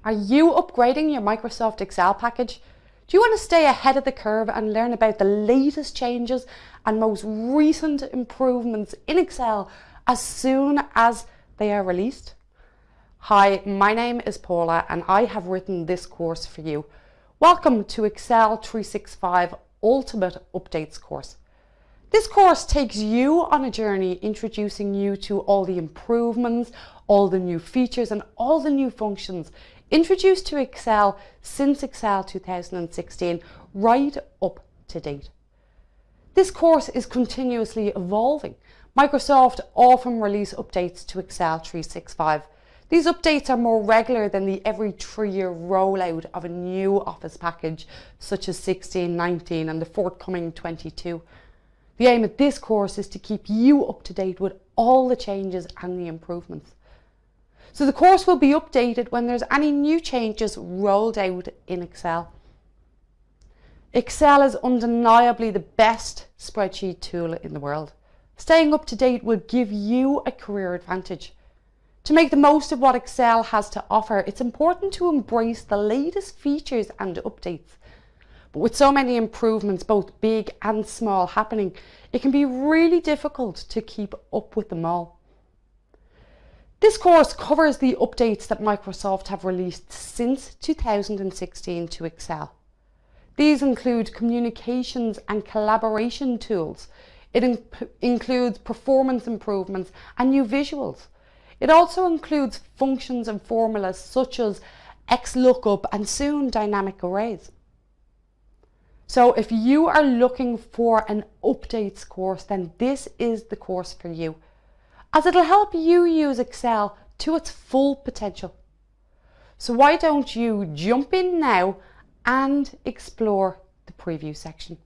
Are you upgrading your Microsoft Excel package? Do you want to stay ahead of the curve and learn about the latest changes and most recent improvements in Excel as soon as they are released? Hi, my name is Paula and I have written this course for you. Welcome to Excel 365 Ultimate Updates course. This course takes you on a journey introducing you to all the improvements, all the new features and all the new functions introduced to Excel since Excel 2016, right up to date. This course is continuously evolving. Microsoft often release updates to Excel 365. These updates are more regular than the every 3-year rollout of a new Office package, such as 16, 19 and the forthcoming 22. The aim of this course is to keep you up to date with all the changes and the improvements. So the course will be updated when there's any new changes rolled out in Excel. Excel is undeniably the best spreadsheet tool in the world. Staying up to date will give you a career advantage. To make the most of what Excel has to offer, it's important to embrace the latest features and updates. But with so many improvements, both big and small, happening, it can be really difficult to keep up with them all. This course covers the updates that Microsoft have released since 2016 to Excel. These include communications and collaboration tools. It includes performance improvements and new visuals. It also includes functions and formulas such as XLOOKUP and soon dynamic arrays. So if you are looking for an updates course, then this is the course for you, as it'll help you use Excel to its full potential. So why don't you jump in now and explore the preview section?